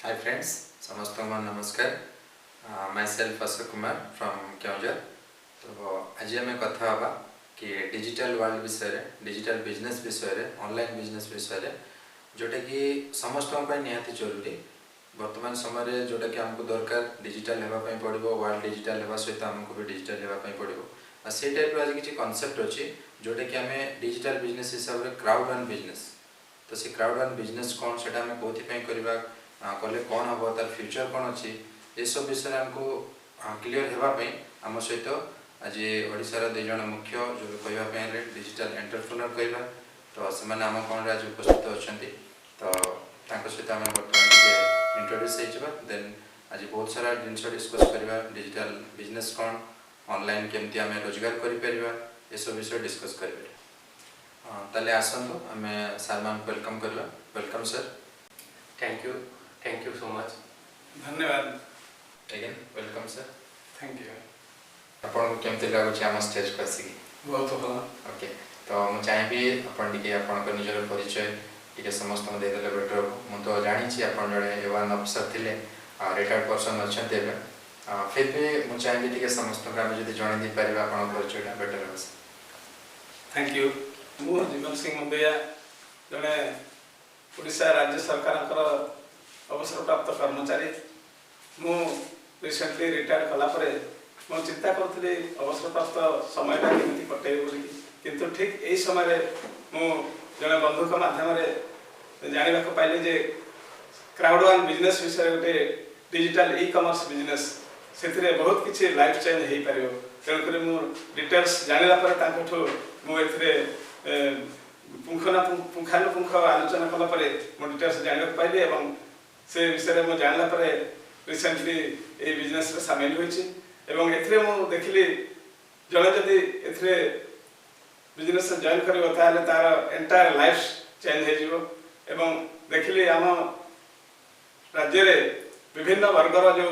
Hi friends, समस्त को नमस्कार। My self Ashok Kumar from Keonjhar. तो आज आम कथा हाँ कि डिजिटल वर्ल्ड विषय डिजिटल बिजनेस विषय ऑनलाइन बिजनेस विषय जोटा कि समस्त निहाती जरूरी वर्तमान समय जोटा कि आमको दरकार डिजिटल होगापी पड़ो वर्ल्ड डिजिटल होगा सहित आमको भी डिजिटल होगापी पड़ो से टाइप आज किसी कनसेप्ट अच्छी जोटा कि आम डिजिटल बिजनेस हिसाब से क्राउड वन बिजनेस। तो से क्राउड वन बिजनेस कौन से आम कौन करवा कले कौन हम तार फ्यूचर कौन अच्छी ये सब विषय आमको क्लीयर होगापी आम सहित आज ओडार दुईज मुख्य जो कहवाई डिजिटल एंटरप्रेन्योर कहवा तो से आम कौन आज उपस्थित अच्छा तो सहित आम बर्तमान इंट्रोड्यूस देन आज बहुत सारा जिन डिस्कस करवा डिजिटल बिजनेस कौन ऑनलाइन केमती आम रोजगार कर सब विषय डिस्कस करें। ताले आसंतु आम सार मान वेलकम करवा। Welcome sir. Thank you so much. धन्यवाद। Again welcome sir. Thank you. आपन को केमती लागुच आम स्टेज को आसिक? बहुत भल। ओके तो मुझे चाहिए आपन टिके आपन को निजर परिचय टिके समस्त को देदेले बेटर मु तो जानी आपन जड़े एवन अफिसर थिले रिटायर्ड पर्सन अच्छे फिर भी मुझे चाहिए टिके समस्त को आम जब जन दी पारे आपन परिचयटा बेटर हे। Thank you. मु जीवन सिंह मुंडिया जड़े ओडिशा राज्य सरकार अवसर प्राप्त कर्मचारी। मु रिसेंटली रिटायर कलापर मु चिंता करी अवसर प्राप्त समयटा केमी कटे बोली किंतु ठीक यही समय मु जड़े बंधुक मध्यम जाना पाइली जे क्राउड वन बिजनेस विषय गोटे डिजिटल ई कमर्स बिजनेस से बहुत किसी लाइफ चेंज हो पार तेणुक मु डिटेल्स जाना मुझे पुंखानुपुंख आलोचना कलापर मु डिटेल्स जाना पाइली और से विषय में जानला रिसेंटली ये बिजनेस सामिल होती देखिली जड़े जदि ए बिजनेस जॉइन कर तार एंटायर लाइफ चेंज हो देखिली आम राज्य विभिन्न वर्गर जो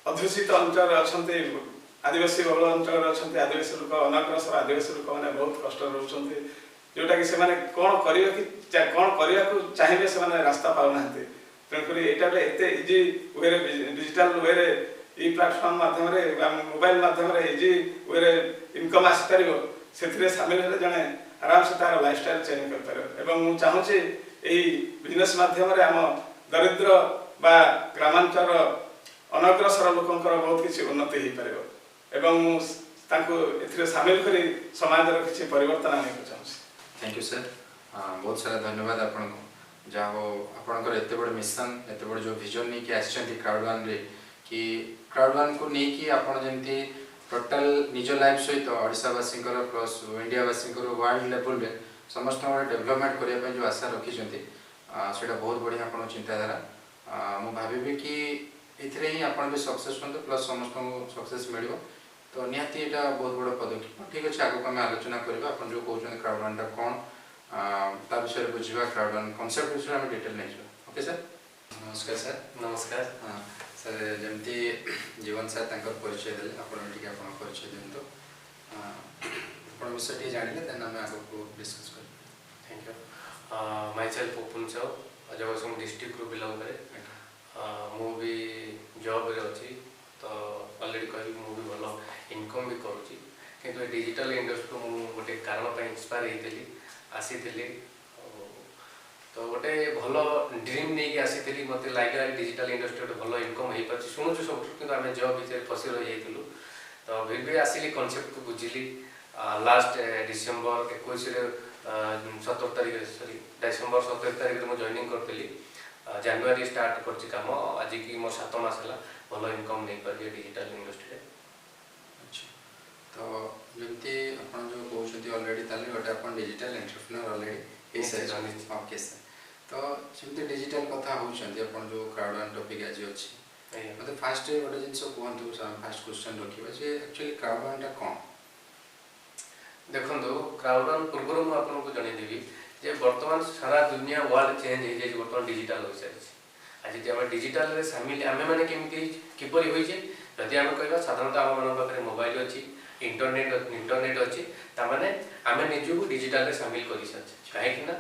अध्युषित अंचल अच्छा आदिवासी बहुल अंचल अच्छा आदिवासी लोक अनग्रसर आदिवासी लोक मैंने बहुत कष्ट रोच जोटा कि से कौन करने को चाहिए से रास्ता पाऊना तेणुक यहाँ एत इजी वे डिजिटल वे ई प्लाटफर्म मध्यम मोबाइल मध्यम इजी वे इनकम आसपार से सामिल है जड़े आराम से तार लाइफ स्टाइल चेंज कर मुझे चाहूँगी यही बिजनेस मध्यम आम दरिद्र बा ग्रामांचल अनग्रसर लोकंर बहुत किसी उन्नति हो पार मुझे सामिल कर समाज किसी परिवर्तन आने को चाहूँगी। Thank you sir. बहुत सारा धन्यवाद आपन को जहाँ हो आपंकर एत बड़ मिशन एत बड़ जो विजन नहीं कि आसछंती क्राउड वन रे कि क्राउड वन को नहीं कि आपन जमती टोटल निज लाइफ सहित ओडावासी प्लस इंडियावासी वर्ल्ड लेवल रे समस्त डेवलपमेंट करने जो आशा रखिंट से बहुत बढ़िया आप चिंताधारा मु भावी कि ये ही आप भी सक्सेस हूँ प्लस समस्त को सक्सेस मिल तो निहाती यहाँ बहुत बड़ पदक्षेप। ठीक अच्छे आगे आम आलोचना करवा आप जो कहते क्राउड वन कौन ता विषय बुझा क्राउड वन कनसेप्ट विषय आम डिटेल नहीं जावा। Okay sir. नमस्कार सर। नमस्कार। हाँ सर जमती जीवन सर तक परिचय देते आप परिचय दिंतु आप विषय जाने देन आम आगे डिस्कस कर। Thank you. My self open Sahu Jagatsinghpur district रू बिलोंग करे मु भी जॉब रे अच्छी तो ऑलरेडी कह मु भी भल इनकम भी करुँची किंतु डिजिटल इंडस्ट्री को मुझे गोटे कारण इंस्पायर होती आसी तो गोटे भल ड्रीम नहीं आसी मत लगे डिजिटल इंडस्ट्री गोटे भल इनकम हो पार्टी शुणुचु सब कि आम जॉब भितर फसी रही तो फिर भी आसिली कनसेप्ट को बुझिली लास्ट डिसेम्बर 21 17 तारिख सॉरी डिसेम्बर 17 तारिख में जॉइनिंग करी जनवरी स्टार्ट कर कम आज की मोर 7 मास है भल इनकम नहीं पारे डिजिटल इंडस्ट्री। अच्छा तो जमती आप जो कहते ऑलरेडी गोटे आप digital entrepreneur already okay sir तो जमी डिजिटल कथा होती जो क्राउड वन टॉपिक आज अच्छी मतलब फास्ट गोटे जिन कहतु फास्ट क्वेश्चन रखा एक्चुअली क्राउड वन कौन देखो क्राउड वन पूर्व मुझे जनईदेवी जे बर्तमान सारा दुनिया वर्ल्ड चेंज हो जाए बर्तमान डिजिटल हो सारी आज आम डिजिटल सामिल आम मैंने कमी किपर होजे जदि आम कह साधारणतः आम मान पाखे मोबाइल अच्छी इंटरनेट अच्छी ताने आम निजक डिजिटल सामिल कर सारी कहीं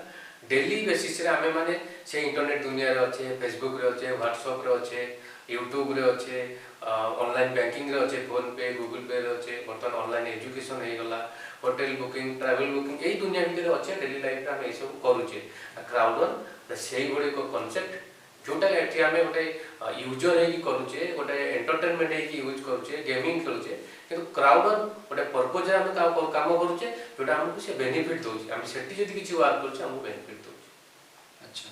डेली बेसीस आम मैंने से इंटरनेट दुनिया रे अच्छे, फेसबुक रे अच्छे, व्हाट्सएप रे अच्छे, यूट्यूब रे अच्छे, ऑनलाइन बैंकिंग रे अच्छे, फोन पे गूगल पे रे अच्छे, बर्तमान ऑनलाइन एजुकेशन हे गला, होटल बुकिंग ट्रैवल बुकिंग यही दुनिया भितर अच्छे डेली लाइफ आम यू करुचे क्राउडन से गुड़े कनसेप्ट जोटा एटी आम गोटे यूजर है करुचे गोटे एंटरटेनमेंट है यूज करुचे गेमिंग खेलुचे कि क्राउडन गोटे पर्पज आम काम करुचे जोटा आमको से बेनिफिट दूसरी आम से किसी वर्क करुचे बेनिफिट दूसरी। अच्छा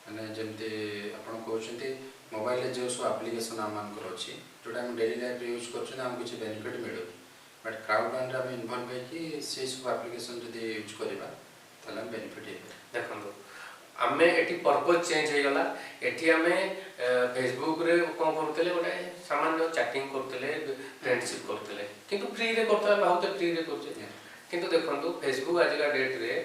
मैंने जमती आपन कहते मोबाइल जो सब आप्लिकेसन आम अच्छी जोटा हम डेली लाइफ यूज कर किसी बेनिफिट मिलू बट क्राउडन आम इनवल्व होगी से सब आप्लिकेसन जब यूज करवा ताले हम बेनिफिट देखो आम एटी पर्पज चेंज हो गला एटी आम फेसबुक रे कौन करते गोटे सामान्य चैटिंग करते फ्रेंडशिप करते किंतु फ्री रे करते बहुत फ्री रे करते किंतु देखो फेसबुक आजिका डेट रे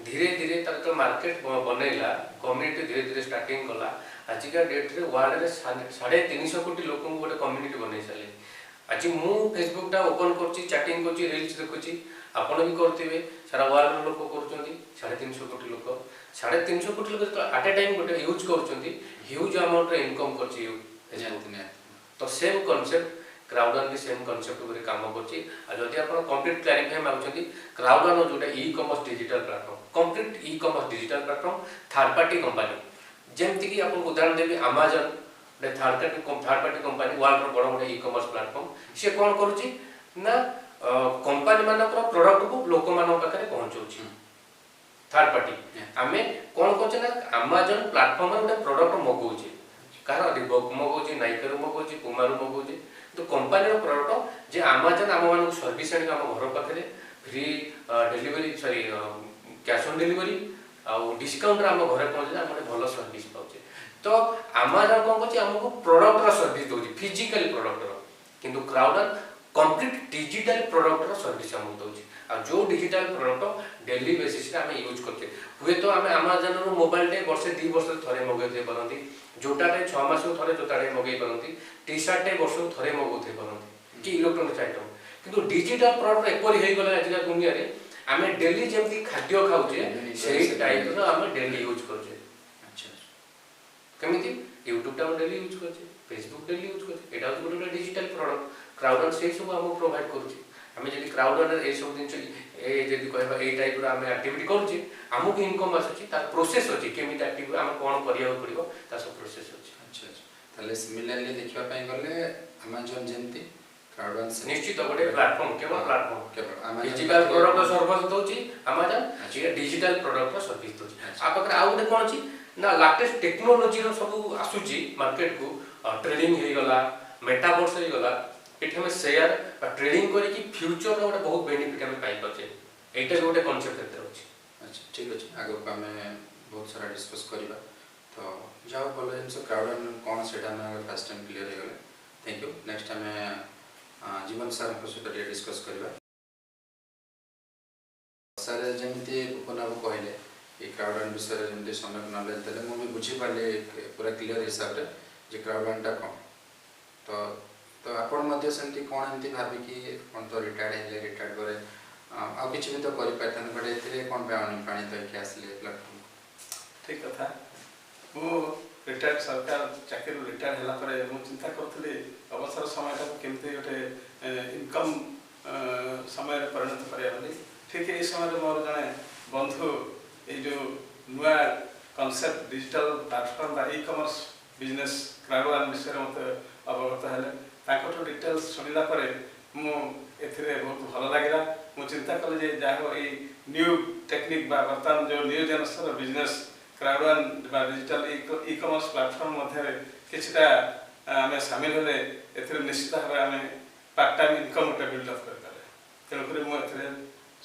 धीरे धीरे तर मार्केट बनैला कम्युनिटी धीरे धीरे स्टार्टिंग कला आजिका डेट रे वर्ल्ड रे 350 कोटी लोक गोटे कम्युनिटी बनै सारे आज मु फेसबुक टा ओपन करची चैटिंग करची रील्स देखुची आपण भी करथिबे सारा वर्ल्ड लोक करचोंती 350 कोटी लोक 350 कोटी लोक एट ए टाइम गोटे यूज करचोंती ह्यूज अमाउंट रे इनकम करची फेसबुक तो सेम कांसेप्ट क्राउडन भी सेम कांसेप्ट ऊपर काम करची आ जदि आपण कंप्लीट क्लैरिफाई मागुचंती क्राउडन जोटा e commerce digital platform complete e commerce digital platform third party company जेमति कि आपण उदाहरण देबी अमेज़न गोटे थर्ड पार्टी कंपनी वर्ल्ड रो बड़ गोटे ई कॉमर्स प्लेटफॉर्म से कोन करूची ना कंपनी मानकर प्रोडक्ट को लोक मान पाखरे पहुंचौची थर्ड पार्टी आमे कोन करछ ना अमेज़न प्लेटफॉर्म गोटे प्रोडक्ट मगौची कार रिबॉक मगौची नाइका रो मगौची पुमा रो मगौची तो कंपनी रो प्रोडक्ट जे अमेज़न आम मान सर्विस आनी आम घर पाखरे free delivery sorry cash on delivery आ डिस्काउंट रे आम घर पहुंचे आम भल सर्विस पाउचे तो अमेज़न कोन करछ हमको प्रोडक्ट रो सर्विस दोची फिजिकल प्रोडक्ट रो किंतु क्राउडन कंप्लीट डिजिटल प्रोडक्ट रो सर्विस हमको दोची आ जो डिजिटल प्रोडक्ट डेली बेसिस रे आम यूज करते हुए तो आम अमेज़न रो मोबाइल टे वर्ष 2 वर्ष थरे मगैते परंती जोटाटे 6 मास थरे जोटाटे मगै परंती टी शर्ट टे वर्ष थरे मगौते परंती कि इलेक्ट्रॉनिक्स आइटम किंतु डिजिटल प्रोडक्ट एपरि हे गला आज दुनिया रे आम डेली जेमती खाद्य खाउचे सेही टाइप रो आम डेली यूज करछे। अच्छा केमिति YouTube टा डेली यूज करछे Facebook डेली यूज करछे एटा गोटे डिजिटल प्रोडक्ट क्राउडन से सब हम प्रोवाइड करछे आम जदि क्राउडन ए सब दिन ए जदि कहबा ए टाइप रो आम एक्टिविटी करछे हमको इनकम आसुची तार प्रोसेस अछि केमिति एक्टिविटी आम कोन करिया पड़िबो ता सब प्रोसेस अछि। अच्छा ताले सिमिलरली देखिबा पई गले अमेज़न जेंती क्राउडन निश्चित गोटे प्लेटफॉर्म केवल प्लेटफॉर्म केवल फिजिकल प्रोडक्ट सर्विस दोची अमेज़न ये डिजिटल प्रोडक्ट सर्विस दोची आ पाखरे आ गोटे कोन अछि ना लेटेस्ट टेक्नोलॉजी रो सब आसुची मार्केट को ट्रेडिंग हे गला मेटावर्स हे गला एठी हम शेयर ट्रेडिंग करी कि फ्यूचर रो बहुत बेनिफिट हम पाई परछे एटा गोटे कांसेप्ट एते अछि। अच्छा ठीक अछि आगो को हमें बहुत सारा डिस्कस करबा तो जाओ बोले इनसे क्राउडन कोन सेटा में फर्स्ट टाइम क्लियर हे गले थैंक यू नेक्स्ट हमें जीवन सर को सहित डिस्कस करबा सर जेमती उपनाब कहले ए क्राउडन विषय जेमती समय नॉलेज देले मु भी बुझी पाले पूरा क्लियर हिसाब रे जे क्राउडन टा कोन तो आपण मध्य सेंती कोन एंती भाबी कि कोन तो रिटायर्ड करे आ किछि भी तो करि पाथन बडे एथिरे कोन पानी तो के आसले प्लेटफॉर्म ठीक कथा मु रिटायर्ड सरकार चाकरी रिटायर्ड होला परे मु चिंता करथले अवसर समयटा केमते गोटे इनकम समय रे परिणत करिया बली ठीक ए समय रे मोर जने बंधु ए जो नुआ कांसेप्ट डिजिटल प्लेटफॉर्म बा ई कॉमर्स बिजनेस क्राउडन विषय मते अवगत हेले ताको डिटेल्स सुनिला परे मु एथिरे बहुत भलो लागिला मु चिंता कले जे जाहो ए न्यू टेक्निक बा वर्तमान जो न्यू जनरेशन बिजनेस क्राउडन बा डिजिटल ई कॉमर्स प्लेटफॉर्म मध्ये किछटा हमें शामिल होले एथिरे निश्चित भाबे हमें पार्ट टाइम इनकम उठे बिल्ड अप कर पारे तेनु करे मु एथिरे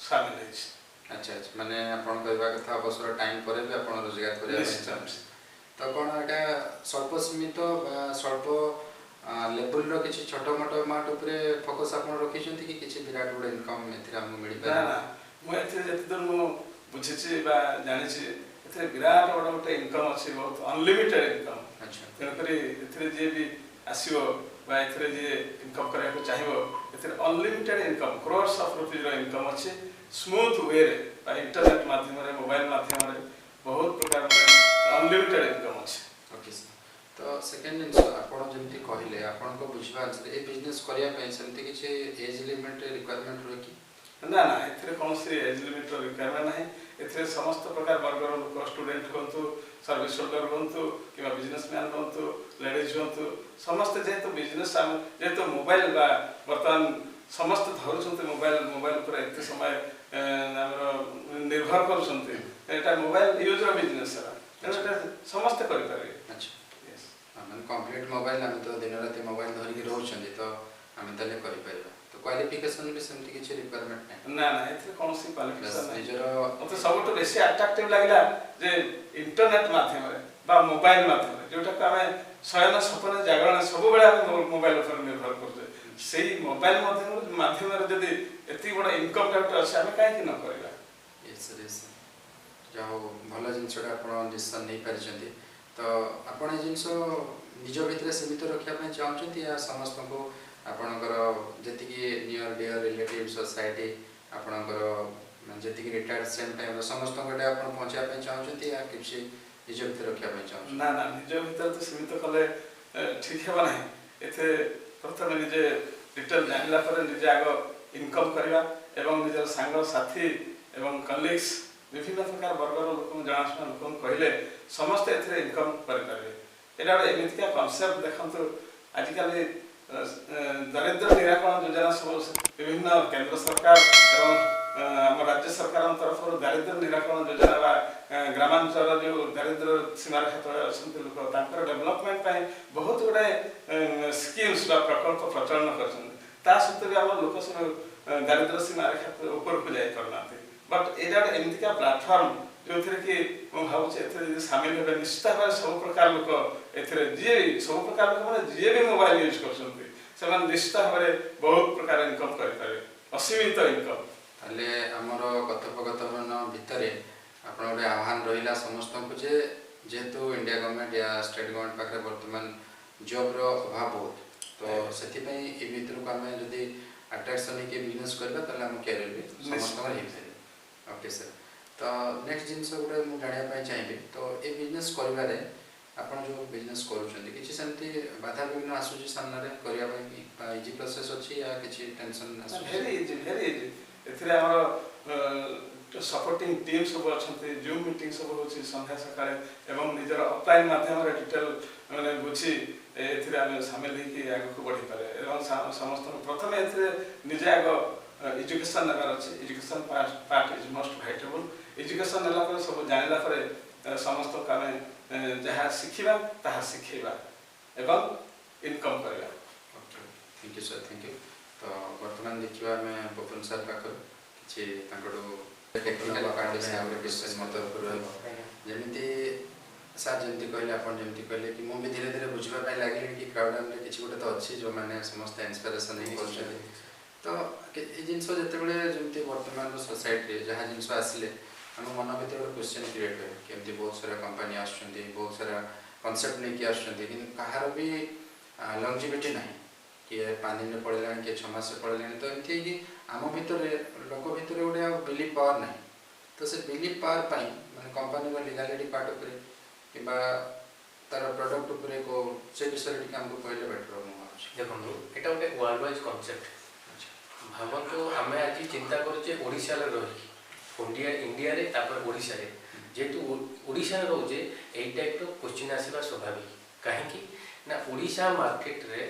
शामिल हेछि। अच्छा अच्छा माने आपण कहबा कथा अवसर टाइम परे भी आपण रोजगार करिया तो कोन एटा स्वल्प सीमित स्वल्प लेवल रो किछि छोटो मोटो अमाउंट ऊपर फोकस आपण रखि छथि कि किछि विराट बड इनकम एथिरा हम मिलि पारे ना मु एथिरे जति दूर मु बुझिछि बा जानिछि एथिरे विराट बड गोटे इनकम अछि बहुत अनलिमिटेड इनकम। अच्छा तेनु करी एथिरे जे भी आसीबो बा एथिरे जे इनकम करिया को चाहिबो एथिरे unlimited income crores of rupees रो इनकम अछि स्मूथ वे रे बा इंटरनेट माध्यम रे मोबाइल माध्यम रे बहुत प्रकार अनलिमिटेड इनकम अच्छे। Okay sir. तो सेकेंड जिनस आपण जमती कहले आपण को बुझवा अनुसार ए बिजनेस करिया पय सेमती किछि एज लिमिट रिक्वायरमेंट रहे कि ना ना एथिरे कोनोसी एज लिमिट रिक्वायरमेंट नाही। एथिरे समस्त प्रकार वर्गर लोक स्टूडेंट होंतु सर्विस होल्डर होंतु कि बिजनेसमैन होंतु लेडीज होंतु समस्त जेहेतु बिजनेस जेहेतु मोबाइल बा वर्तमान समस्त धरुछन्ते मोबाइल पर एते समय निर्भर करूछन्ते एटा मोबाइल यूज रो बिजनेस एटा समस्त करि पारे। अच्छा यस हम कंप्लीट मोबाइल हम तो दिन रात मोबाइल धरि के रहउछन्ती तो हम तले करि परिबा। तो क्वालिफिकेशन भी सेमती किछि रिक्वायरमेंट नै ना ना एथे कोनोसी क्वालिफिकेशन नै। निजरो मते सबटो बेसी अट्रैक्टिव लागिला जे इंटरनेट माध्यम रे बा मोबाइल माध्यम रे जोटा का हमें शयन सपन जागरण सब बेला मोबाइल पर निर्भर करते सेही मोबाइल माध्यम रे जदी एती बडा इनकम टाइप अछि हमें काहे कि न करबा। यस यस जाओ भल जिनसटा आपण डिसीजन नै परिचंती। तो आपण जिनस निज भितर सीमित रखिया पय चाहउछंती या समस्त को आपणकर जतिकी नियर डियर रिलेटिव सोसाइटी आपणकर जतिकी रिटायर्ड सेम टाइम समस्त को आपण पहुंचा पय चाहउछंती या किछि निज भितर रखिया पय चाहउछंती। ना ना निज भितर तो सीमित कले ठीक हेबा नाही। एथे प्रथम निजे डिटेल जानला पर निजे आग इनकम करबा एवं निजर संग साथी एवं कलीग्स विभिन्न प्रकार वर्गर लोक जनाशुना लोक कहले समस्त एथे इनकम कर पारे। एटा एमितिका कांसेप्ट देखंतु आजिकल दरिद्र निराकरण योजना सब विभिन्न केंद्र सरकार एवं आम राज्य सरकार तरफ दारिद्र निराकरण योजना बा ग्रामांचल जो दारिद्र सीमा रेखा तले अछंती लोक तांकर डेवलपमेंट पाई बहुत गुडे स्कीम्स बा प्रकल्प प्रचलन करछन। ता सत्ते हम लोक सब दारिद्र सीमा रेखा ऊपर को जाई करनाते बट एटा एमितिका प्लेटफॉर्म जो थरे कि हम भाव से एथे शामिल होबे निश्चित भाव सब प्रकार लोक एथे जे सब प्रकार लोक माने जे भी मोबाइल यूज करछन से निश्चित भाव बहुत प्रकार इनकम कर पारे असीमित इनकम। ताले हमर कथोपकथन भितरे आपण रे आह्वान रहिला समस्त को जे जेतु इंडिया गवर्नमेंट या स्टेट गवर्नमेंट पाखरे वर्तमान जॉब रो अभाव बहुत तो सेति पई ए भितर को हमें जदी अट्रैक्शन के बिजनेस करबा ताले हम कैरियर भी समस्त कर हिसे। Okay sir. तो नेक्स्ट जिंस गुडे मु जानिया पय चाहिबे तो ए बिजनेस करबा रे आपण जो बिजनेस करूछन्ती किछि सेमती बाधा विघ्न आसुची सामने रे करिया पय इजी प्रोसेस अछि या किछि टेंशन आसुची। वेरी इजी एथिरे हमर सपोर्टिंग टीम सब अछंती जूम मीटिंग सब होछि संध्या सकाळे एवं निजर ऑफलाइन माध्यम रे डिटेल माने बुझी एथिरे हम शामिल हि कि आगु को बढ़ी पारे एवं समस्त प्रथम एथिरे निजे आगो एजुकेशन नगर अछि। Education part is most vital. Education नला पर सब जानला पर समस्त कामे जहा सिखिबा ताहा सिखेबा एवं इनकम करबा। Okay thank you sir thank you. तो वर्तमान देखिबा मैं पवन सर पाखर किछि तांकडो टेक्निकल पार्ट से आउर डिस्कस मत कर जेमिति सर जेमिति कहले आपण जेमिति कहले कि मु भी धीरे धीरे बुझबा पाइ लागले कि क्राउड में किछि गोटे तो अछि जो माने समस्त इंस्पिरेशन ही करछथि। तो ए जिंस जते बेले जेमिति वर्तमान सोसाइटी जहा जिंस आसिले हम मन भीतर गोटे क्वेश्चन क्रिएट हुए केमती बहुत सारा कंपनी आछंती बहुत सारा कांसेप्ट नहीं कि आछंती कि कहार भी लॉन्जिविटी नहीं कि 5 दिन में पड़ेला कि 6 मास से पड़ेला तो एमती कि आम भीतर लोक भीतर गोटे बिलीव पावर नहीं तो से बिलीव पावर पाई माने कंपनी को लीगलिटी पार्ट ऊपर किबा तार प्रोडक्ट ऊपर को से विषय टिक हमको पहले बेटर हो देखो एटा गोटे वर्ल्ड वाइज कांसेप्ट भावंतु आमे आज चिंता करूचे ओडिसा रे रही इंडिया रे तापर ओडिसा रे जेतु ओडिसा रे रोजे ए टाइप रो क्वेश्चन आसीबा स्वाभाविक काहे कि ना ओडिसा मार्केट रे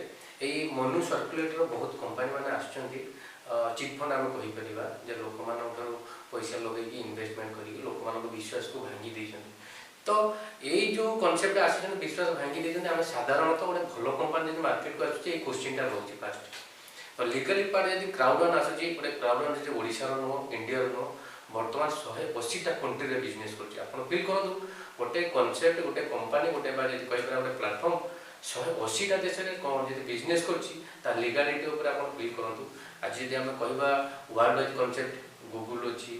ए मनु सर्कुलेटर रो बहुत कंपनी माने आछंती चिट फंड हम कहि परिबा जे लोक मानन ठरो पैसा लगे कि इन्वेस्टमेंट करी लोक मानन विश्वास को भांगी देछन। तो ए जो कांसेप्ट आछन विश्वास भांगी देछन हम साधारणतः गोटे भलो कंपनी जे मार्केट को आछे ए क्वेश्चन ता रहउची फास्ट तो लीगली पार्ट यदि क्राउड वन आछे गोटे क्राउड वन जे ओडिसा रो नो इंडिया रो नो वर्तमान 180टा कंट्री रे बिजनेस करछि आपण फील करदु गोटे कांसेप्ट गोटे कंपनी गोटे बा यदि कहि परा गोटे प्लेटफॉर्म 180टा देश रे कोन यदि बिजनेस करछि ता लीगलिटी ऊपर आपण फील करदु। आज यदि हम कहबा वर्ल्ड वाइज कांसेप्ट गूगल अछि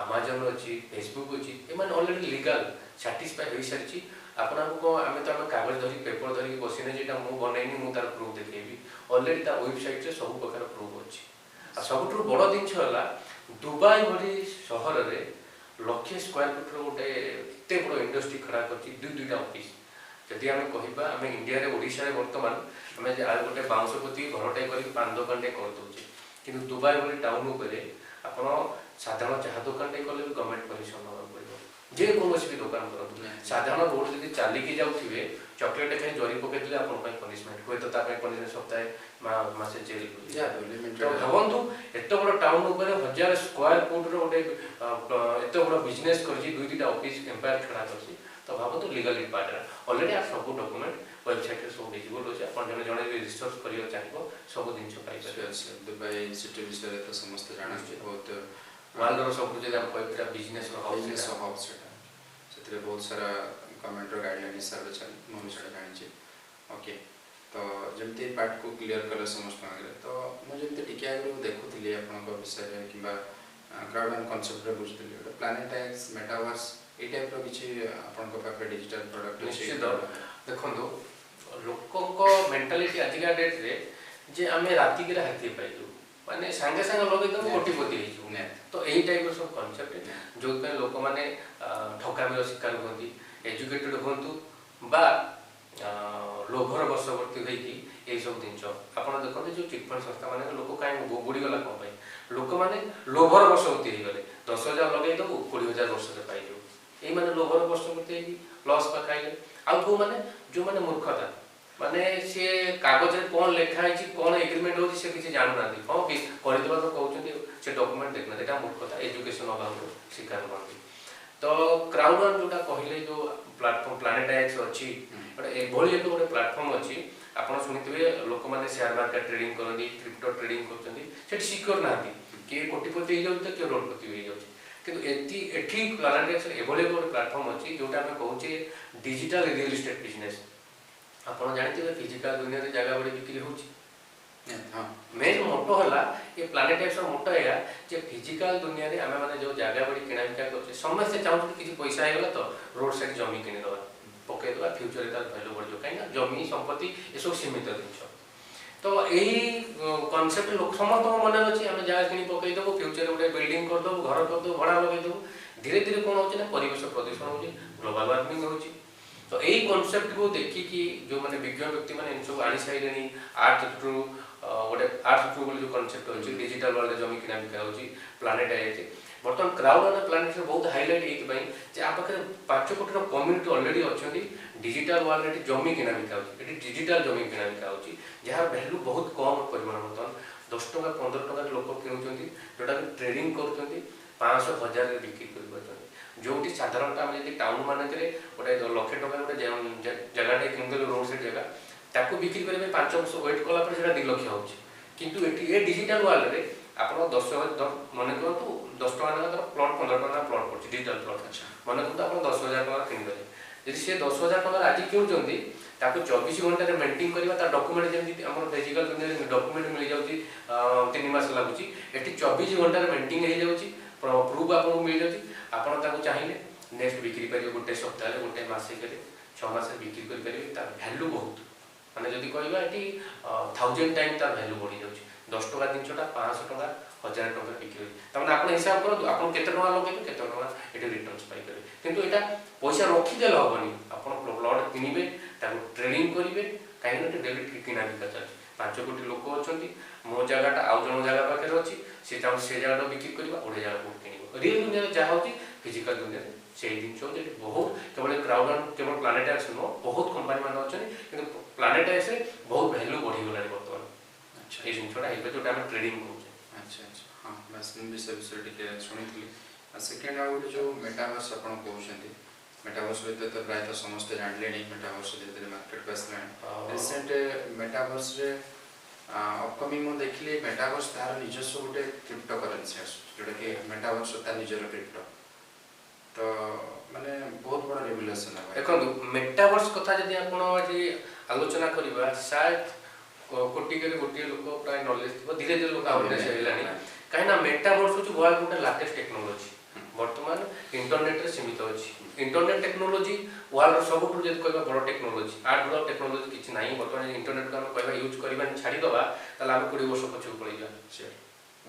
अमेज़न अछि फेसबुक अछि ए माने ऑलरेडी लीगल सैटिस्फाई होई सरछि आपण को हमें तो हम कागज धरी पेपर धरी बसिने जेटा मु बनैनी मु तार प्रूफ देखेबी ऑलरेडी ता वेबसाइट रे सब प्रकार प्रूफ अछि। आ सबठु बड़ दिन छला दुबई भली शहर रे लक्षे स्क्वायर फुट गोटे एत बड़ इंडस्ट्री खड़ा कर दुईटा ऑफिस जदि आम कह आम इंडिया ओडिशा बर्तमान आम गोटे बाउंश पोती घरटे कर पान दुकानटे करदे कि दुबई भली टाउन उपरे आप साधारण चाह दुकानटे कले भी गवर्नमेंट परमिशन नवा पड़ो जेकोसी भी दुकान करूँ साधारण रोड जब चलिकी जाऊे चॉकलेट खाई जरी पकईदे आप पनिशमेंट हुए तो पनिशमेंट सप्ताहे मासे जेल तो भावतु एत बड़ टाउन उपर 1000 स्क्वायर फुट रोटे एत बड़ बिजनेस कर दुईटा ऑफिस एम्पायर खड़ा कर तो भावतु लीगल पार्ट अलरेडी आप सब डॉक्यूमेंट वेबसाइट सब विजिबल अच्छे आप जड़े जड़े रिसर्च करा चाहिए सब जिन दुबई सिटी विषय तो समस्त जाना बहुत वर्ल्ड सब कह बिजनेस हब से बहुत सारा गवर्नमेंट गाइडलाइन हिसाब से मुझे जानी ओके तो जमती पार्ट को क्लीयर कले समस्त आगे तो मुझे टिके आगे देखुली आप विषय कि क्राउड एंड कॉन्सेप्ट बुझुली गोटे प्लानेटाइज मेटावर्स ये टाइप किसी आप डिजिटल प्रोडक्ट निश्चित देखो लोक मेंटालिटी आजिका डेट रे जे आम राति हाथी पाइलु माने सांगे सांगे लगे कोटिपति तो यही टाइप सब कनसेप्ट जो लोक मैंने ठकामी शिकार होती एजुकेटेड हूँ बा लोभर वर्षवर्ती होगी सब जिन आप देखते जो चिटफंड संस्था मान लोक कहीं बुड़ीगला कौन लोक मैंने लोभर वर्षवर्ती हो गले 10,000 लगे देवु 20,000 वर्ष पाइलु यही मैंने लोभर वर्षवर्ती लस पा खाइले आउ कौ मैंने जो मैंने मूर्खता माने सी कागज कौन लिखाई कौन एग्रीमेंट हो किसी जानू ना कौन करदेवा तो कहते से डॉक्यूमेंट देखना यहाँ मूर्खता एजुकेशन अभाव शिकार होती तो क्राउड वन जोटा कहले जो प्लाटफर्म प्लानेटाइज अच्छी एभली एक गोटे प्लाटफर्म अच्छी आपड़ शुणिथे लोक मैंने शेयर मार्केट ट्रेडिंग करती क्रिप्टो ट्रेडिंग कर सिक्योर ना किए कोटिपति हो जाए किए रोडपति हो जाए कितु एटी प्लानेटाइज एभली गोटे प्लाटफर्म अच्छी जोटा आम कहे डिजिटल रियल एस्टेट बिजनेस आपड़ जानते फिजिकल दुनिया में जगह बड़ी बिक्री हो मेन मोटो है ये प्लानेटाइज मोटो है जे फिजिकल दुनिया रे आमे माने जो जगह बड़ी किଣା बिका करछे समस्त चाहूँ कि पैसा आगला तो रोड साइड जमी किनीदवा पकईदवा फ्यूचर तार भैल्यू बढ़ कहीं जमी संपत्ति ये सब सीमित जिन तो यही कनसेप्ट लोक समस्त मन अच्छी आम जगह कि पकईदेव फ्यूचर गोटे बिल्डिंग करदेव घर करदेव भड़ा लगेदेव धीरे धीरे कौन हो परिवेश प्रदूषण हो ग्लोबल वार्मिंग हो तो यही कनसेप्ट को देखिकी जो मैंने विज्ञ व्यक्ति मैंने सब आनी सारे आर्थ थ्रू गोटे आर्थ थ्रू जो कनसेप्ट अच्छी डिजिटल वर्ल्ड जमी किना बिका हो प्लानेटाइज बर्तमान क्राउड एंड प्लानेट बहुत हाइलाइट ये आ पाखे 5 कोटी कम्युनिटी अलरेडी अच्छा डिजिटल वर्ल्ड ये जमी किना बिका ये डिजिटल जमी किना बिका हो जार भैल्यू बहुत कम परिमाण बर्तमान 10 टका 15 टका लोक किणुंट जोटा ट्रेडिंग कर 500,000 बिक्री कर जो साधारणतः आम जब टाउन मानक गोटे 1 लाख टका गोटे जगह किणुदे रोड साइड जगह ताको बिक्री करने 5 वर्ष वेट कलापर से 2 लाख हो किंतु ये डिजिटल वर्ल्ड रे आप 10,000 मन कहतु 10 टका ना प्लट 15 टका प्लट पड़े डिजिटल प्लट मन कहतु आप 10,000 टका किणिदेले यदि सी 10,000 टका आज किणुंट 24 घंटे मेंटेन करवा डॉक्यूमेंट जमी आम फिजिकल दुनिया डॉक्यूमेंट मिल जाऊँगी 3 मास लगुच ये 24 घंटे मेंटेन हो जाऊँगी प्रूफ आपको मिल जाऊँगी आपड़ चाहिए नेक्स्ट बिक्री पारे गोटे सप्ताह गोटे मसिक 6 मास बिक्री करेंगे तार भैल्यू बहुत माने जदि कहवा ये 1000 टाइम तार भैल्यू बढ़ी जाऊँगी 10 टका जिनटा 500 टका 1000 टका बिक्री तमाने आप हिसाब करूँ आपको केते टका लगे केते टका ये रिटर्न्स पाइपर किंतु यहाँ पैसा रखीदे हेनी आप प्लट किणवे ट्रेडिंग करेंगे कहीं डेली किना बिका चलती 5 कोटी लोक अच्छा मो जगहटा आउ जन जगह पाखे अच्छी से चाहूँ से जगह बिक्री करवा गोटे जगह कौट किण रियल दुनिया जहाँ हो फिजिकल दुनिया से जिन बहुत केवल क्राउड केवल प्लानेटाइज नुह बहुत कंपानी मान अच्छे कि प्लानेटाइज बहुत भैल्यू बढ़ीगला बर्तमान ये जिनटा जो ट्रेडिंग करें अच्छा अच्छा हाँ बस विषय विषय शुणी सेकेंड आउ जो मेटावर्स आप कहते मेटावर्स तो प्रायतः समस्ते जानले मेटावर्स धीरे धीरे मार्केट को आसला रिसेंट मेटावर्स अपकमिंग मु देखली मेटावर्स तार निजस्व गोटे क्रिप्टो करेन्सी जोटा कि मेटावर्स तार निजर क्रिप्टो तो माने बहुत बड़ा रेवोल्यूशन है देखो मेटावर्स कथा जदि आपण आज आलोचना करबा शायद कोटी के गोटे लोक प्राय नॉलेज थी धीरे धीरे लोक अवेयरनेस हेलानी कहीं मेटावर्स होची वर्ल्ड गोटे लेटेस्ट टेक्नोलॉजी वर्तमान इंटरनेट रे सीमित अछि इंटरनेट टेक्नोलॉजी वर्ल्ड सबुठ जदि कहबा बड़ टेक्नोलॉजी आठ बड़ टेक्नोलॉजी किछि नाही वर्तमान इंटरनेट को हम कहबा यूज करबा छाड़ी दबा ताला हम 20 वर्ष पछू पड़ी जा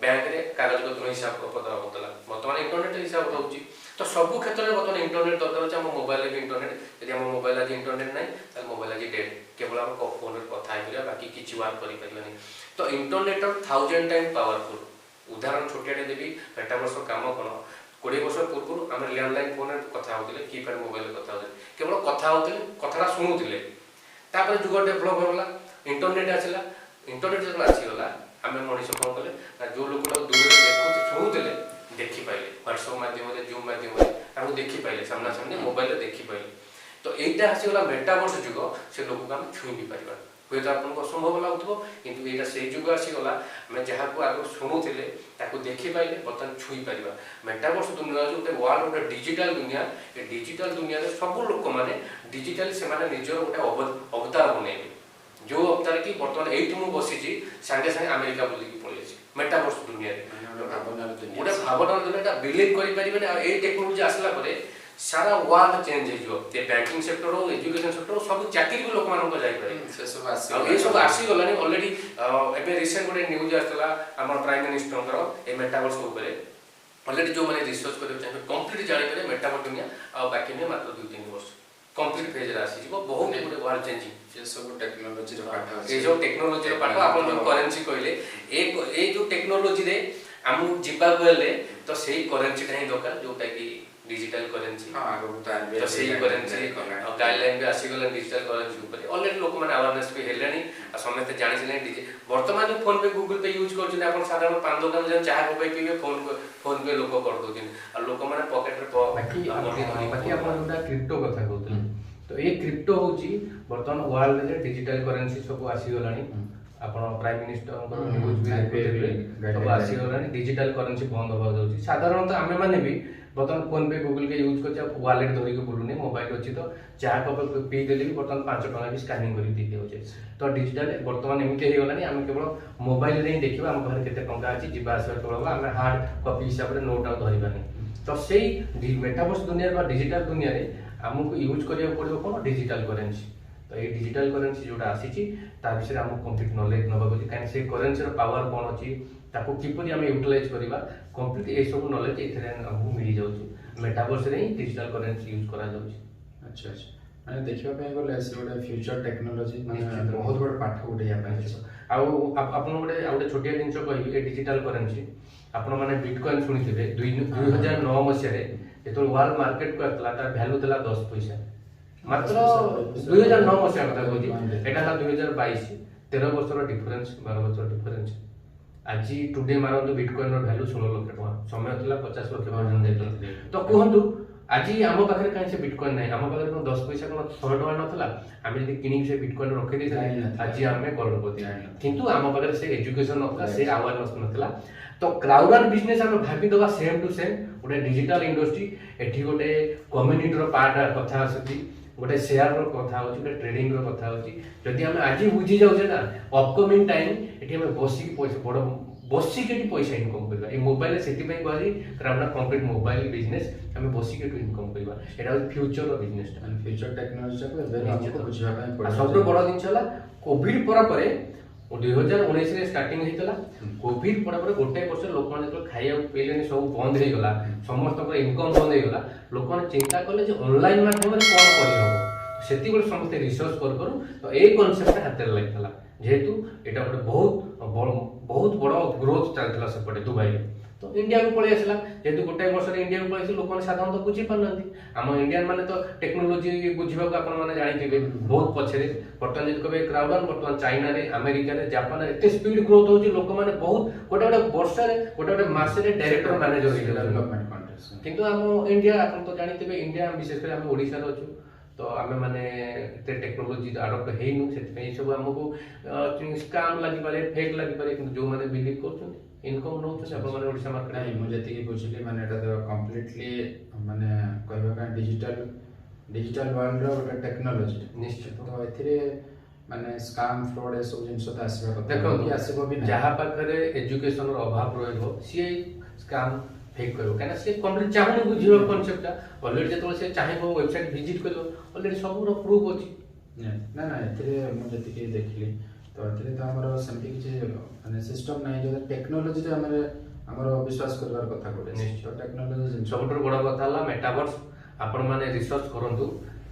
बैंक रे कागजपत्र हिसाब पत्र होता बर्तमान इंटरनेट हिसाब रोचे तो सब क्षेत्र में बर्तमान इंटरनेट दरकार अच्छे आम मोबाइल भी इंटरनेट यदि आम मोबाइल आज इंटरनेट ना तो मोबाइल आज डेड केवल आम फोन कथा बाकी किसी वर्क करें तो इंटरनेट 1000 टाइम पावरफुल उदाहरण छोटिया देवी मेटावर्स काम कौन 20 वर्ष पूर्व आम लैंडलाइन फोन कथा होते कीपैड मोबाइल कथा होते केवल कथा होते कथा शुणुले जुग डेभलप होगा इंटरनेट आसला इंटरनेट जो आसीगला आम मनीष कौन कले जो लोक दूर देखुते शुणुले देखिपारे व्हाट्सअप मध्यम जूम मध्यम देखिपारे सामना सामने मोबाइल देखिपारे तो यहाँ आसीगला मेटावर्स जुग से लोक को आम छुई भी पार हुए तो आपको असंभव लगुव कितु यहाँ से जुग आसीगला आम जहाँ को आगे शुणुले देखिपारे बर्तमान छुई पार मेटावर्स दुनिया जो वर्ल्ड गोटे डिजिटल दुनिया ये डिजिटल दुनिया सब लोक मैंने डिजिटल से निजर गोटे अवतार बनइबे जो अवतार कि बर्तमान ये मुझे बसी सागे सागे अमेरिका बुलिकी पड़े मेटावर्स दुनिया गोटे भावनार दुनिया बिलीव करें ये टेक्नोलोजी आसला सारा वर्ल्ड चेंज हो बैंकिंग सेक्टर हो एजुकेशन सेक्टर हो सब चाकरी भी लोक मान जाए सब आसीगला अलरेडी एवं रिसेंट गोटे न्यूज आसला आम प्राइम मिनिस्टर मेटावर्स अलरेडी जो मैंने रिसर्च करते कम्प्लीट जापर मेटावर्स दुनिया बाकी नहीं मात्र 2-3 वर्ष कम्प्लीट फेज आसी बहुत गोटे वर्ल्ड चेंजिंग ये सब टेक्नोलॉजी पाठ ये जो टेक्नोलॉजी पाठ आप जो करेन्सी कहले ए जो टेक्नोलॉजी रे आमु जिबा गले तो सही करेन्सी टा ही दरकार जोटा कि डिजिटल करेन्सी हां आगो तो सही करेन्सी गाइडलाइन भी आसी गले डिजिटल करेन्सी ऊपर ऑलरेडी लोक माने अवेयरनेस भी हेलेनी आ समस्त जानि छिले वर्तमान फोन पे गूगल पे यूज करछन आपण साधारण पान दुकान जन चाहा को पे पीबे फोन पे लोक कर दोछन आ लोक माने पॉकेट रे बाकी आपण जोटा क्रिप्टो कथा कहतले तो ये क्रिप्टो होची वर्तमान वर्ल्ड रे डिजिटल करेन्सी सब आसी गलानी आपण प्राइम मिनिस्टर न्यूज भी देखिबे सब आसी गलानी डिजिटल करेन्सी बंद हो जाउची साधारणतः आमे माने भी बर्तमान फोन पे गूगल के यूज कर वालेट धरिक बुलूनी मोबाइल अच्छी तो चाह कप पी देले भी बर्तमान 5 टका भी स्कानिंग कर दी दिए तो डिजिटल बर्तमान एमती हो गलानी आम केवल मोबाइल रे ही देखिबा आम घर केते टंका अछि जिबा आसा तोळबा आम हार्ड कॉपी हिसाब रे नोट आउट धरिबानी तो सेही मेटावर्स दुनिया बा डिजिटल दुनिया रे हमको यूज करिया पड़िबो कोन डिजिटल करेन्सी तो ये डिजिटल करेन्सी जोटा आसी ता विषय आम कंप्लीट नॉलेज नबा कहीं से करेन्सी पावर कौन अच्छी ताको किपरि आम यूटिलाइज करबा कंप्लीट ए सब नॉलेज एथरे हमहु मिली जाउछ मेटावर्स रे ही डिजिटल करेन्सी यूज करा जाउछ अच्छा अच्छा माने देखिबा पे गले से गोटे फ्यूचर टेक्नोलॉजी माने बहुत बड़ पाठ गोटे या पे आपन गोटे छोटिया जिनस कहबी ए डिजिटल करेन्सी आपन माने बिटकॉइन सुनिथिबे 2009 मसिया रे एतो वर्ल्ड मार्केट को आतला तार वैल्यू देला 10 पैसा मात्र 2009 मसिया कथा कहजी एटा था 2022 13 वर्षर डिफरेंस 12 वर्षर डिफरेंस आज टुडे मारंतु बिटकॉइन रो वैल्यू 16 लाख टका समय थिला 50 लाख पर्यंत जायतला तो कहंतु आज आम पाखे कहीं से बिटकॉइन ना आम पाखे 10 पैसा कौन 100 टका नाला आम जब कि से बिटकॉइन रखी देते आज आम करोड़पति किंतु आम पाखे से एजुकेशन ना से अवेयरनेस नाला तो क्राउड बिजनेस आम भाईदे सेम टू सेम गोटे डिजिटल इंडस्ट्री एठी गोटे कम्युनिटी रो पार्ट कथा आसी गोटे शेयर रो कथा होची गोटे ट्रेडिंग रो कथा होची जदि हम आज बुझी जाउछे ना अपकमिंग टाइम एठी हम बसी पैसा बड़ बसी के पैसा इनकम करबा ए मोबाइल सेति पई कहली क्राउड कंप्लीट मोबाइल बिजनेस हम बसी के इनकम करबा एटा फ्यूचर रो बिजनेस एंड फ्यूचर टेक्नोलॉजी को एबे हमको बुझिबा पई पड़े सबसे बड़ दिन छला कोविड पर 2019 रे स्टार्टिंग हेतला कोविड पर गोटे वर्ष लोक माने तो खाइया पेलेनी सब बंद हे गला समस्त को इनकम बंद हे गला लोक माने चिंता करले जे ऑनलाइन माध्यम रे कोन करि हो सेति गोटे समस्त रिसर्च कर तो ए कांसेप्ट हाते लागतला जेहेतु एटा गोटे बहुत बड़ ग्रोथ चलतला सेपटे दुबई तो इंडिया को पळे आसला जेहेतु गोटे वर्ष रे इंडिया को पळे लोक माने साधारणतः बुझी पारनंती हम इंडियन माने तो टेक्नोलॉजी बुझिबा को आपण माने जानिथिबे बहुत पछरे बर्तमान जे कबे क्राउडन बर्तमान चाइना रे अमेरिका रे जापान रे एते स्पीड ग्रोथ होची लोक माने बहुत गोटे वर्ष रे गोटे मास रे डायरेक्टर मैनेजर हे डेवलपमेंट कंट्रीज किंतु हम इंडिया आपण तो जानिथिबे इंडिया विशेष कर हम ओडिसा रे अछु तो आमे माने एते टेक्नोलॉजी अडॉप्ट हेइनु सेति पे सब हमको स्कैम लागि पारे फेक लागि पारे किंतु जो माने बिलीव करछन इनकम नो छ सब माने ओडिसा मार्केट नहीं मुझे तकी बुझिली माने एटा तो कंप्लीटली माने कहबा का डिजिटल वर्ल्ड रो गोटे टेक्नोलॉजी निश्चित तो एथिरे माने स्कैम फ्रॉड ए सब जिंस तो आसीबा कथा देखो कि आसीबो भी जहां पाखरे एजुकेशन रो अभाव रहबो सी स्कैम फेक करो कहना से कंप्लीट चाहनी बुझियो कांसेप्ट ऑलरेडी जतो से चाहेबो वेबसाइट विजिट कलो ऑलरेडी सब रो प्रूफ अछि ना ना एथिरे मुझे तकी देखली तो एथिरे तो हमर सेमती किछि माने सिस्टम नाही जो टेक्नोलॉजी रे हमर विश्वास करबार कथा कोटे निश्चित। तो टेक्नोलॉजी सबुठु बड़ कथा होला मेटावर्स आपण माने रिसर्च करंतु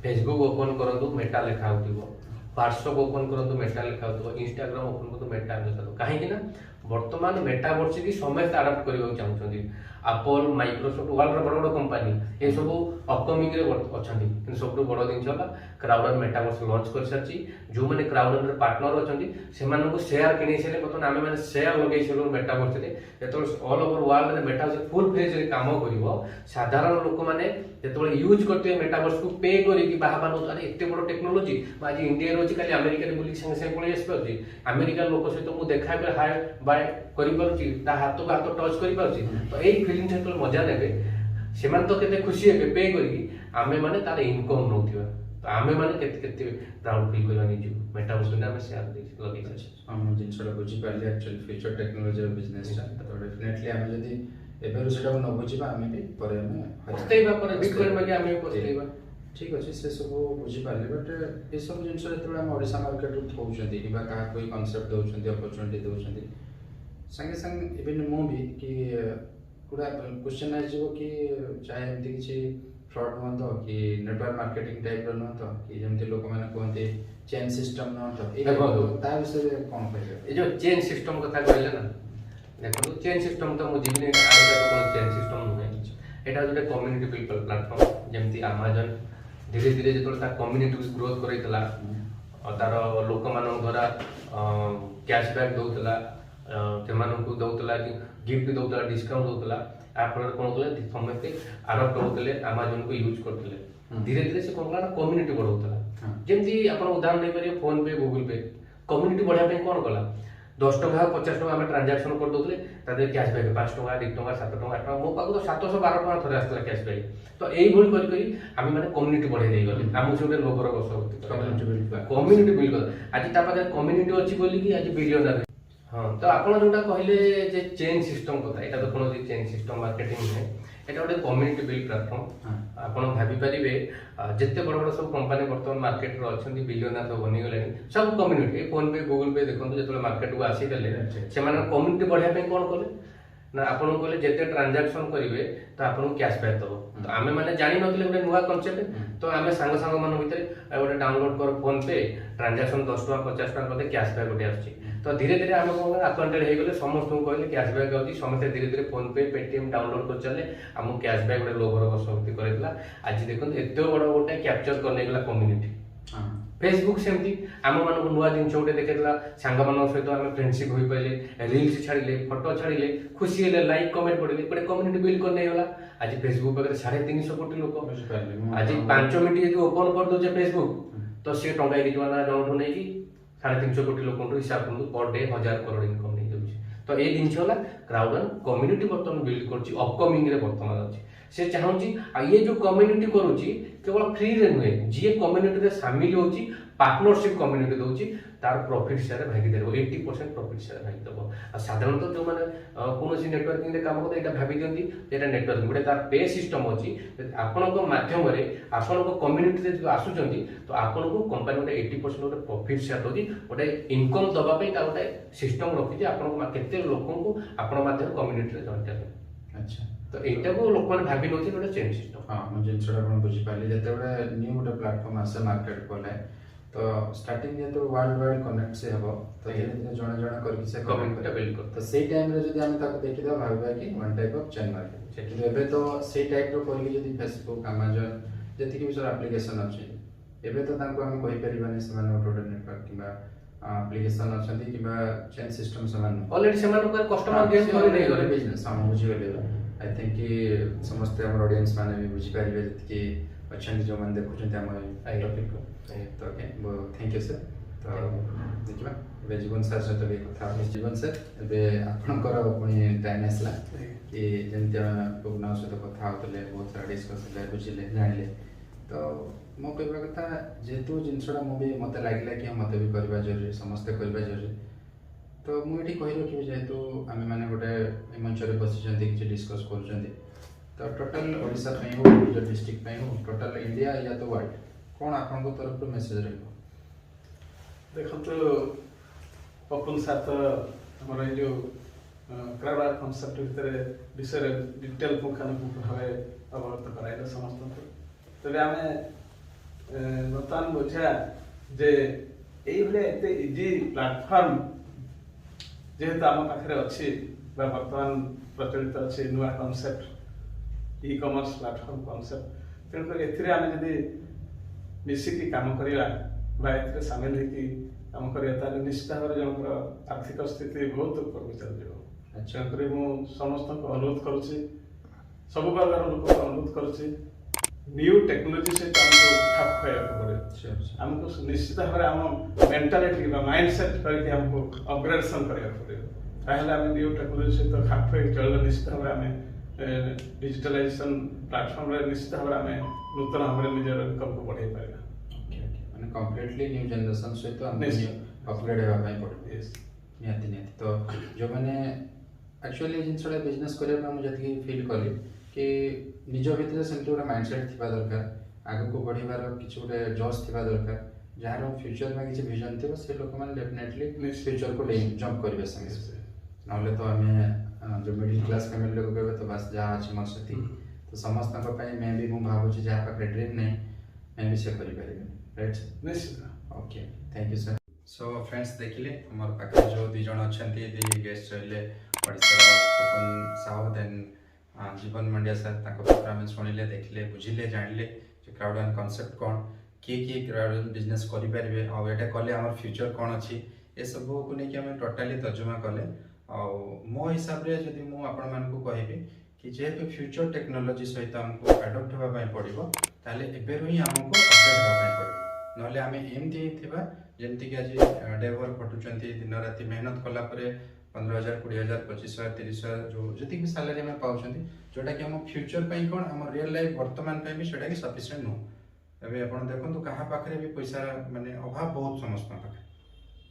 फेसबुक ओपन करंतु मेटा लिखा होतिबो व्हाट्सएप ओपन करंतु मेटा लिखा होतिबो इंस्टाग्राम ओपन करंतु मेटा लिखा होतिबो काहे कि ना वर्तमान मेटावर्स की समस्त अडॉप्ट करबा चाहउछंती एप्पल माइक्रोसॉफ्ट वर्ल्ड रो बड़ बड़ कंपनी ए सब अपकमिंग रे अछंती कि सबुठु बड़ दिन छला क्राउडर मेटावर्स लॉन्च कर सरची जो माने क्राउडर रे पार्टनर अछंती सेमान को शेयर किनै सेले बतन आमे माने शेयर लगै सेलो मेटावर्स रे जेतो ऑल ओवर वर्ल्ड रे मेटावर्स फुल फेज रे काम करिवो साधारण लोक माने जेतो यूज करते मेटावर्स को पे करी कि बाहा बानो अरे एते बड़ टेक्नोलॉजी आज इंडिया रो काली अमेरिका रे बुली संगे संगे पळै आसपरती अमेरिका लोक सहित मु देखा के हाय बाय करि पारुची ता हाथ को हाथ टच करि पारुची तो एई फीलिंग से मजा नेबे सेमान तो केते खुशी हेबे पे करी आमे माने तार इनकम नउथिबा तो आमे माने केते केते प्राउड फील करबा निजु मेटावर्स ने आमे शेयर दे लगे छै हम जिनसडा बुझी पारले एक्चुअली फ्यूचर टेक्नोलॉजी रो बिजनेस तो डेफिनेटली हम जदी एबेरु सेटा न बुझीबा आमे भी परे में पस्तेबा पर बिटकॉइन मागे आमे पस्तेबा ठीक अच्छे से सब बुझी पारे बट ये सब जिन जो आम ओडिशा मार्केट रू थोउछंती कि क्या कोई कॉन्सेप्ट दउछंती अपॉर्चुनिटी दउछंती संगे संग इवन मु भी कि पूरा क्वेश्चन आ जीवो कि चाहे एमती किछि फ्रॉड न तो कि नेटवर्क मार्केटिंग टाइप रो न तो कि जेमती लोक माने कहते चेन सिस्टम न तो ए ता विषय कोन कहले ए जो चेन सिस्टम कथा कहले ना देखो चेन सिस्टम तो मु जीवनी आगे तो कोन चेन सिस्टम नुहे एटा जोटे कम्युनिटी बिल्ड प्लेटफॉर्म जेमती अमेज़न धीरे धीरे जो कम्युनिटी ग्रोथ करैतला तार लोक मान द्वारा कैशबैक दउतला सेमानकु दउतला गिफ्ट दउतला डिस्काउंट दउतला आ फल कोन होतले समस्ते अडॉप्ट होतले अमेज़न को यूज करतले धीरे धीरे से कोन कला कम्युनिटी बढ़ौतला जेमती आपण उदाहरण नै परिए फोन पे गूगल पे कम्युनिटी बढ़ा पे कोन कला 10 टका 50 टका हम ट्रांजैक्शन कर दउतले तादे कैशबैक 5 टका 2 टका 7 टका 8 टका मो पाको तो 712 टका थरे आस्तला कैशबैक तो एई भूल करी करी हम माने कम्युनिटी बढ़े देई गले हम से लोभर बस कम्युनिटी बिल्ड कर आज ता पाखे कम्युनिटी अछि बोली कि आज बिलियनर हां तो आपण जोटा कहले जे चेन सिस्टम कथा एटा तो कोनो चेन सिस्टम मार्केटिंग है एटा ओटे कम्युनिटी बिल्ड प्लेटफॉर्म आपण भाबी परिबे जत्ते बड़ बड़ सब कंपनी वर्तमान मार्केट रो अछंती बिलियनर तो बनी गले सब कम्युनिटी फोन पे गूगल पे देखो जेतले मार्केट को आसी गले से माने कम्युनिटी बढ़िया पे कोन करले ना आपण कहले जेते ट्रांजैक्शन करिवे तो आपण कैशबैक दबो तो आमे माने जानि नथिले गोटे नुवा कांसेप्ट तो आमे संग मान भितर गोटे डाउनलोड कर फोन पे ट्रांजैक्शन 10 टका 50 टका करते कैशबैक गोटे आछि तो धीरे धीरे आमे कोन अकाउंटेड हे गेले समस्त को कहले कैशबैक आउची समस्त धीरे धीरे फोन पे पेटीएम डाउनलोड कर चले हम कैशबैक गोटे लोभर बसवती करैतला आज देखन एते बड़ गोटे कैप्चर करने गेला कम्युनिटी फेसबुक सेमती आम मान को नुआ जिन गोटे देखेला सांग मान सहित आम फ्रेंडशिप हो पारे रील्स छाड़िले फोटो छाड़िले खुशी हेले लाइक कमेंट पड़े गोटे कम्युनिटी बिल्ड करने गला आज फेसबुक पाखे 350 कोटी लोक आज 5 मिनिट यदि ओपन कर दोजे फेसबुक तो सी टंका ना जन नहीं 350 कोटी लोक हिसाब करूँ पर डे 1000 करोड़ इनकम नहीं जाऊँगी तो ये जिन क्राउडन कम्युनिटी बर्तमान बिल्ड कर अपकमिंग बर्तमान अच्छी से चाहूँगी आ ये जो कम्युनिटी करुच्ची केवल फ्री रे नुहे जी कम्युनिटी रे शामिल होची पार्टनरशिप कम्युनिटी दोची तार प्रॉफिट शेयर भागीदार 80% प्रॉफिट शेयर भागीदार आ साधारणतः जो माने कोनोसी नेटवर्किंग रे काम करते एटा भाबी दियंती एटा नेटवर्क गोटे तार पे सिस्टम अछि आपन को माध्यम रे आपन को कम्युनिटी रे जो आसुचंती तो आपन को कंपनी गोटे 80% गोटे प्रॉफिट शेयर दोची गोटे इनकम दबा पे ता गोटे सिस्टम रखि जे आपन को केते लोकन को आपन माध्यम कम्युनिटी रे जॉइन करबे अच्छा तो एटा को लोक माने भाबी नथि गोटे चेन सिस्टम हां मु जिनसडा कोन बुझी पाले जते बडे न्यू गोटे प्लेटफॉर्म आसे मार्केट कोले तो स्टार्टिंग जे तो वर्ल्ड वाइड कनेक्ट से हबो तो धीरे धीरे जण जण करके से कम्युनिटी बिल्ड कर तो सेही टाइम रे जदी हम ताको देखि दा भाबबा कि one type of chain market कि एबे तो सेही टाइप रो करके जदी फेसबुक अमेज़न जति कि सर एप्लीकेशन अछि एबे तो ताको हम कहि परिबानी समान ऑटो नेटवर्क किबा एप्लीकेशन अछंती किबा चेन सिस्टम समान ऑलरेडी समान को कस्टमर गेम कर नै गले बिजनेस हम बुझी गले आई थिंक कि समस्त हमर ऑडियंस माने भी बुझी पारिबे जति कि अच्छा जो मन देखुछन हम टॉपिक को तो ओके वो थैंक यू सर तो देखिबा बे जीवन सर से तो भी कथा जीवन सर बे आपन कर पुनी टाइम आसला कि जेंते पुगना से तो कथा होतले बहुत सारा डिस्कस ले बुझिले जानिले तो मो कहबा कथा जेतु जिनसडा मो भी मते लागला कि मते भी करबा जरूरी समस्त करबा जरूरी तो मु एठी कहि रखिबे जेतु आमे माने गोटे मंच रे बसि जंती कि डिस्कस कर जंती तो टोटल ओडिशा पे हो जो डिस्ट्रिक्ट पे हो टोटल इंडिया या तो वर्ल्ड कोन आपन को तरफ मैसेज रहबो देखंतु पपुन साथ हमर ए जो क्राउड कॉन्सेप्ट भितर विषय डिटेल पुंखानुपुंख भावे अवगत कराइले समस्त को तबे आमे वर्तमान बुझा जे एई भले एते इजी प्लेटफॉर्म जेहेतु आम पाखे अच्छी वर्तमान प्रचलित अच्छी नुआ concept e commerce platform concept तेणुकर एथिरे आमे जदि मिसिकी काम करिया सामिल होगी काम करिया निश्चित भाव जनकर आर्थिक स्थिति बहुत ऊपर चल जाए तेणुकर मुझे समस्त अनुरोध करुच्ची सब वर्गर लोक अनुरोध करुच्ची न्यू टेक्नोलोजी सहित आमको खाप खुआ पड़े आमको निश्चित भाव आम मेंटालिटी माइंड सेट करके हमको अपग्रेडेशन करा पड़े ताहले आम न्यू टेक्नोलोजी सहित खाप खुआ चल निश्चित भाव आम डिजिटलाइजेशन प्लेटफॉर्म रे निश्चित भाव आम नूतन भाव निजर इनकम को बढ़ाई पारिबा माने कंप्लीटली न्यू जनरेशन सहित हम अपग्रेड होगा ପାଇଁ ପଡିବ निहाती निहाती तो जो माने एक्चुअली जिनसडा बिजनेस करिया हम जति फील कली कि निज भितर सेमती गोटे माइंडसेट थिबा दरकार आगे को बढ़िबार किछि गोटे जोश थिबा दरकार जहार फ्यूचर में किछि विजन थिबो से लोक माने डेफिनेटली फ्यूचर को जंप करबे संगे नहले तो हमें जो मिडिल क्लास फैमिली लोग कहबे तो बस जहाँ अछि मोर सती तो समस्त मैं भी मु भाबुछि जहाँ पाखे ड्रीम नहीं मैं भी से करि परिबे राइट निश्चित okay thank you sir so friends देखिले हमर पाखे जो दुई जन अछंती दी गेस्ट रहले ओडिसा पवन साहू देन जीवन मंडिया सर ताको प्रोग्राम सुनिले देखिले बुझिले जानले जे क्राउड एंड कांसेप्ट कोन की क्राउड बिजनेस करि परिबे आ एटा कले हमर फ्यूचर कोन अछि ए सब को नै कि हम टोटली तर्जुमा कले आ मो हिसाब रे जदि मु आपण मान को कहिबे कि जेहेतु फ्यूचर टेक्नोलॉजी सहित हमको अडॉप्ट होबा पय पड़िबो ताले एबे रही हमको अपडेट होबा पय पड़िबो नहले आमे एमती थिबा जेमती कि आज डेवर खटुचंती दिन राति मेहनत कला परे 15,000 20,000 25,000 30,000 जो जति भी सैलरी में पाउछंती जोटा कि हम फ्यूचर पय कोन हम रियल लाइफ वर्तमान पय भी सेटा कि सफिशिएंट नो एबे आपण देखंतु कहा पाखरे भी पैसा माने अभाव बहुत समस्त पाखरे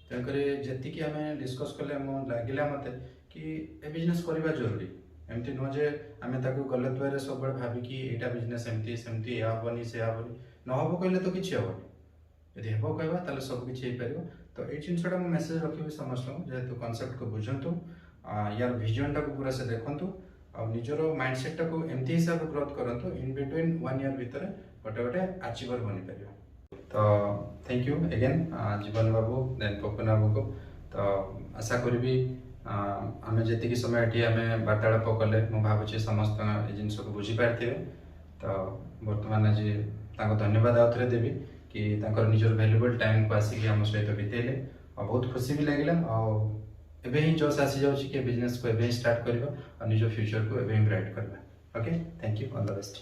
तेनकरे जति कि हमें डिस्कस करले हम लागिला मते कि ए बिजनेस करबा जरूरी एमती न जे आमे ताको गलत वे रे सब बड़ भाबी कि एटा बिजनेस एमती सेमती या बनी से या बनी न होबो कहले तो किछि होबो यदि हेबो कहबा ताले सब किछि हे परिबो तो ए जिनसटा मु मेसेज रखिबि समस्त जेहेतु कांसेप्ट को बुझंतु यार विजन टा को पूरा से देखंतु आ निजरो माइंडसेट टा को एमती हिसाब ग्रोथ करंतु इन बिटवीन 1 ईयर भीतर गोटे अचीवर बनि परिबो तो थैंक यू अगेन जीवन बाबू देन पपन बाबू को तो आशा करबी आमे जेति की समय एठी आमे वार्तालाप कले मु भाबुछि समस्त ए जिनस को बुझी पारथिबे तो वर्तमान आज ताको धन्यवाद आउथरे देबी कि तांकर निजर वैल्यूएबल टाइम को आसी कि हम सहित बितेले और बहुत खुशी भी लागिला और एबे ही जोश आसी जाउछि कि बिजनेस को एबे स्टार्ट करबा और निजर फ्यूचर को एबे ब्राइट करबा okay thank you all the best.